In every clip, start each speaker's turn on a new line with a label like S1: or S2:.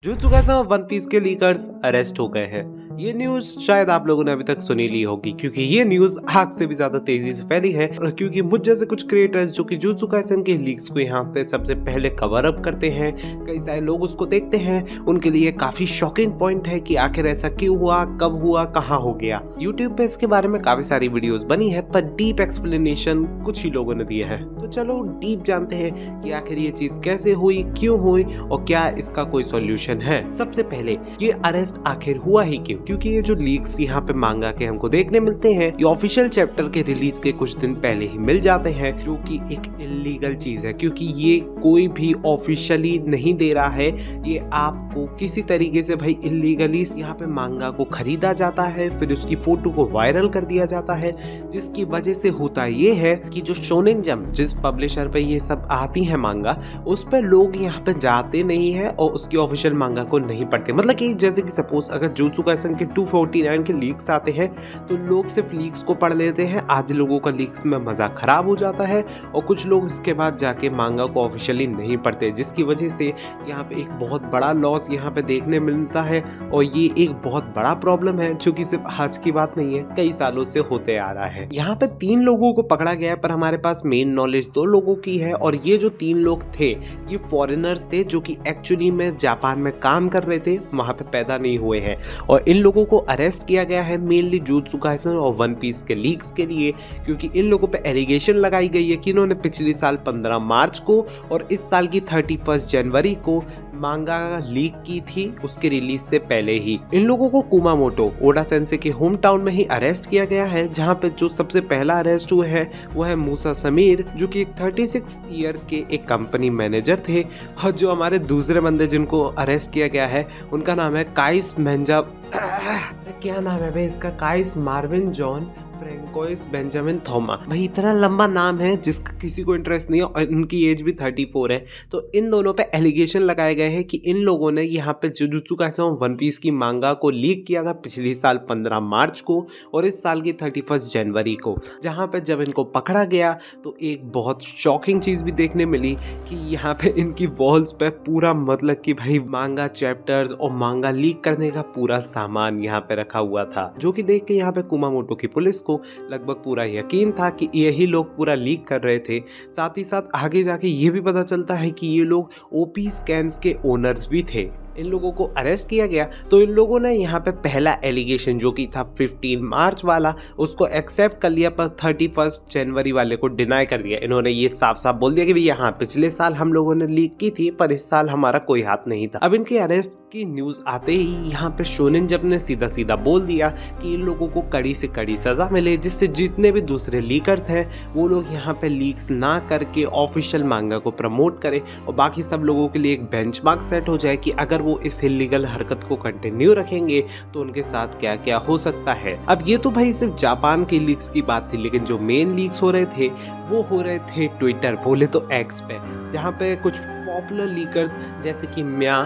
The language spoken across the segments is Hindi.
S1: जुजुत्सु काइसेन वन पीस के लीकर्स अरेस्ट हो गए हैं। ये न्यूज शायद आप लोगों ने अभी तक सुनी ली होगी क्योंकि ये न्यूज आग से भी ज्यादा तेजी से फैली है और क्योंकि मुझ जैसे कुछ क्रिएटर्स जो कि जुजुत्सु काइसेन के लीक्स को यहाँ पे सबसे पहले कवर अप करते हैं, कई सारे लोग उसको देखते हैं, उनके लिए काफी शॉकिंग पॉइंट है कि आखिर ऐसा क्यों हुआ, कब हुआ, कहाँ हो गया। यूट्यूब पे इसके बारे में काफी सारी वीडियोस बनी है पर डीप एक्सप्लेनेशन कुछ ही लोगों ने दिया है। तो चलो डीप जानते हैं कि आखिर ये चीज कैसे हुई, क्यों हुई और क्या इसका कोई सॉल्यूशन है। सबसे पहले ये अरेस्ट आखिर हुआ ही क्यों? क्योंकि ये जो लीक्स यहाँ पे मांगा के हमको देखने मिलते हैं ये ऑफिशियल चैप्टर के रिलीज के कुछ दिन पहले ही मिल जाते हैं, जो कि एक इलीगल चीज है क्योंकि ये कोई भी ऑफिशियली नहीं दे रहा है। ये आपको किसी तरीके से भाई इलीगली यहाँ पे मांगा को खरीदा जाता है, फिर उसकी फोटो को वायरल कर दिया जाता है, जिसकी वजह से होता ये है कि जो शोनेन जंप जिस पब्लिशर पे ये सब आती है मांगा, उस पर लोग यहाँ पे जाते नहीं है और उसकी ऑफिशियल मांगा को नहीं पढ़ते। मतलब कि जैसे कि सपोज अगर जुजुत्सु काइसेन के 249 के लीक्स आते हैं तो लोग सिर्फ लीक्स को पढ़ लेते हैं, आधे लोगों का लीक्स में मजाक खराब हो जाता है और कुछ लोग इसके बाद जाके मांगा को ऑफिशियली नहीं पढ़ते, जिसकी वजह से यहाँ पे एक बहुत बड़ा लॉस यहाँ पे देखने मिलता है। और ये एक बहुत बड़ा प्रॉब्लम है जो कि सिर्फ आज की बात नहीं है, कई सालों से होते आ रहा है। यहाँ पे 3 लोगों को पकड़ा गया है पर हमारे पास मेन नॉलेज 2 लोगों की है और ये जो 3 लोग थे ये फॉरेनर्स थे जो कि एक्चुअली में जापान में काम कर रहे थे, वहां पे पैदा नहीं हुए हैं। और इन लोगों को अरेस्ट किया गया है मेनली जुजुत्सु काइसेन और वन पीस के लीक्स के लिए, क्योंकि इन लोगों पे एलिगेशन लगाई गई है कि इन्होंने पिछले साल 15 मार्च को और इस साल की 31 जनवरी को मांगा लीक की थी उसके रिलीज से पहले ही। इन लोगों को कुमामोटो ओडा सेंसे के होम टाउन में ही अरेस्ट किया गया है, जहां पे जो सबसे पहला अरेस्ट हुए हैं वो है मूसा समीर, जो कि एक 36 ईयर के एक कंपनी मैनेजर थे। और जो हमारे दूसरे बंदे जिनको अरेस्ट किया गया है उनका नाम है काइस मेंजा क्या नाम है भाई इसका, काइस Marvin John François Benjamin Thoma. भाई इतना लंबा नाम है जिसका किसी को इंटरेस्ट नहीं है और इनकी एज भी 34 है। तो इन दोनों पे एलिगेशन लगाए गए हैं कि इन लोगों ने यहाँ पे जुजुत्सु काइसेन वन पीस की मांगा को लीक किया था पिछले साल 15 मार्च को और इस साल की 31 जनवरी को, जहाँ पे जब इनको पकड़ा गया तो एक बहुत शॉकिंग चीज भी देखने मिली कि यहाँ पे इनकी वॉल्स पे पूरा मतलब कि भाई मांगा चैप्टर्स और मांगा लीक करने का पूरा सामान यहाँ पे रखा हुआ था, जो कि देख के यहाँ पे कुमामोटो की पुलिस लगभग पूरा यकीन था कि यही लोग पूरा लीक कर रहे थे। साथ ही साथ आगे जाके ये भी पता चलता है कि ये लोग ओपी स्कैन्स के ओनर्स भी थे। इन लोगों को अरेस्ट किया गया तो इन लोगों ने यहाँ पे पहला एलिगेशन जो कि था 15 मार्च वाला उसको एक्सेप्ट कर लिया पर 31 जनवरी वाले को डिनाई कर दिया। इन्होंने ये साफ साफ बोल दिया कि भैया हाँ पिछले साल हम लोगों ने लीक की थी पर इस साल हमारा कोई हाथ नहीं था। अब इनके अरेस्ट की न्यूज आते ही यहाँ पे शोनेन जंप ने सीधा सीधा बोल दिया कि इन लोगों को कड़ी से कड़ी सजा मिले, जिससे जितने भी दूसरे लीकर्स हैं वो लोग यहाँ पे लीक्स ना करके ऑफिशियल मांगा को प्रमोट करें और बाकी सब लोगों के लिए एक बेंचमार्क सेट हो जाए कि अगर वो इस इलीगल हरकत को कंटिन्यू रखेंगे तो उनके साथ क्या क्या हो सकता है। अब ये तो भाई सिर्फ जापान की लीक्स की बात थी, लेकिन जो मेन लीक्स हो रहे थे वो हो रहे थे ट्विटर, बोले तो एक्स पे, जहाँ पे कुछ पॉपुलर लीकर्स जैसे कि म्या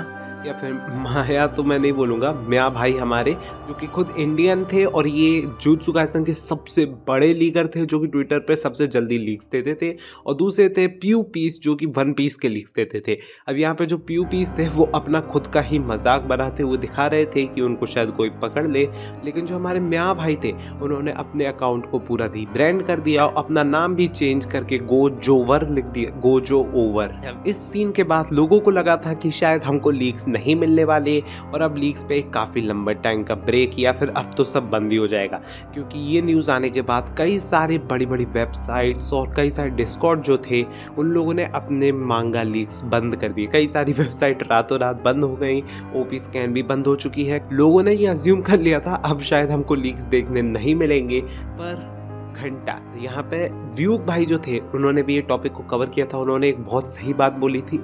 S1: या फिर माया, तो मैं नहीं बोलूँगा, म्या भाई हमारे जो कि खुद इंडियन थे और ये जुजुत्सु काइसेन के सबसे बड़े लीकर थे जो कि ट्विटर पे सबसे जल्दी लीक्स देते थे, और दूसरे थे प्यू पीस जो कि वन पीस के लीक्स देते थे। अब यहाँ पे जो प्यू पीस थे वो अपना खुद का ही मजाक बनाते हुए दिखा रहे थे कि उनको शायद कोई पकड़ ले, लेकिन जो हमारे म्या भाई थे उन्होंने अपने अकाउंट को पूरा रीब्रांड कर दिया और अपना नाम भी चेंज करके गोजोवर लिख दिया, गोजो ओवर। इस सीन के बाद लोगों को लगा था कि शायद हमको लीक्स नहीं मिलने वाले और अब लीक्स पे काफी लंबे टाइम का ब्रेक या फिर अब तो सब बंद ही हो जाएगा, क्योंकि ये न्यूज आने के बाद कई सारे बड़ी बड़ी वेबसाइट्स और कई सारे डिस्कॉर्ड जो थे उन लोगों ने अपने मांगा लीक्स बंद कर दिए। कई सारी वेबसाइट रातों रात बंद हो गई, ओपी स्कैन भी बंद हो चुकी है। लोगों ने ये अज्यूम कर लिया था अब शायद हमको लीक्स देखने नहीं मिलेंगे, पर घंटा यहाँ पे व्यूक भाई जो थे उन्होंने भी ये टॉपिक को कवर किया था। उन्होंने एक बहुत सही बात बोली थी,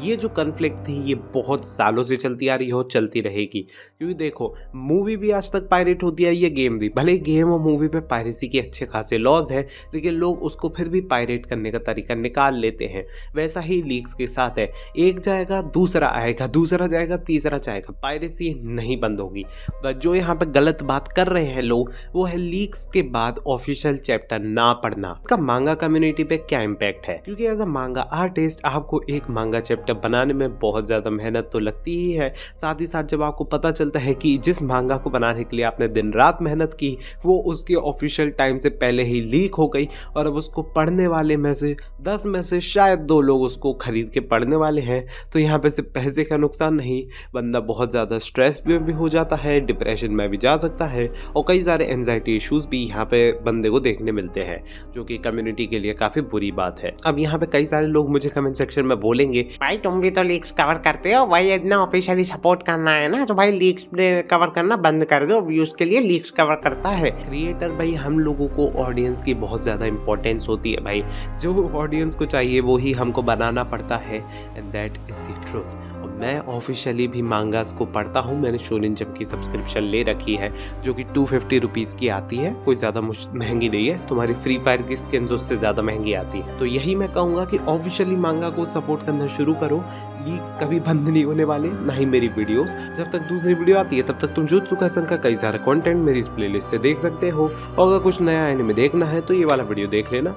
S1: ये जो कन्फ्लिक्ट थी ये बहुत सालों से चलती आ रही हो, चलती रहेगी। क्योंकि देखो मूवी भी आज तक पायरेट होती है, ये गेम भी, भले गेम और मूवी पे पायरेसी के अच्छे खासे लॉज है लेकिन लोग उसको फिर भी पायरेट करने का तरीका निकाल लेते हैं। वैसा ही लीक्स के साथ है, एक जाएगा दूसरा आएगा, दूसरा जाएगा तीसरा जाएगा, पायरेसी नहीं बंद होगी। बट जो यहाँ पे गलत बात कर रहे हैं लोग वो है लीक्स के बाद ऑफिशियल ऑफिशियल चैप्टर ना पढ़ना, इसका मांगा कम्युनिटी पे क्या इम्पैक्ट है। क्योंकि एज अ मांगा आर्टिस्ट आपको एक मांगा चैप्टर बनाने में बहुत ज्यादा मेहनत तो लगती ही है, साथ ही साथ जब आपको पता चलता है कि जिस मांगा को बनाने के लिए आपने दिन रात मेहनत की वो उसके ऑफिशियल टाइम से पहले ही लीक हो गई और अब उसको पढ़ने वाले में से 10 में से शायद 2 लोग उसको खरीद के पढ़ने वाले हैं, तो यहाँ पे सिर्फ पैसे का नुकसान नहीं, बंदा बहुत ज़्यादा स्ट्रेस भी हो जाता है, डिप्रेशन में भी जा सकता है और कई सारे एंजाइटी इश्यूज भी यहाँ पे बंदे को देखने मिलते हैं, जो कि कम्युनिटी के लिए काफ़ी बुरी बात है। अब यहाँ पे कई सारे लोग मुझे कमेंट सेक्शन में बोलेंगे,
S2: भाई तुम भी तो लीक्स कवर करते हो भाई, इतना ऑफिशियली सपोर्ट करना है ना तो भाई लीक्स कवर करना बंद कर दो, व्यूज के लिए लीक्स कवर करता है।
S1: क्रिएटर भाई हम लोगों को ऑडियंस की बहुत ज़्यादा इंपॉर्टेंस होती है भाई, जो ऑडियंस को चाहिए वो ही हमको बनाना पड़ता है and that is the truth. और मैं ऑफिशियली भी मांगास को पढ़ता हूँ, मैंने शोनिन जंप की सब्सक्रिप्शन ले रखी है जो कि 250 रुपीज़ की आती है, कोई ज़्यादा महंगी नहीं है, तुम्हारी फ्री फायर की स्किन्स उससे ज़्यादा महंगी आती है। तो यही मैं कहूँगा कि ऑफिशियली मांगा को सपोर्ट करना शुरू करो, लीक्स कभी बंद नहीं होने वाले, ना ही मेरी वीडियोस। जब तक दूसरी वीडियो आती है तब तक तुम जुत्सु काइसेन का कई सारा कंटेंट मेरी इस प्लेलिस्ट से देख सकते हो, और अगर कुछ नया एनिमे देखना है तो ये वाला वीडियो देख लेना।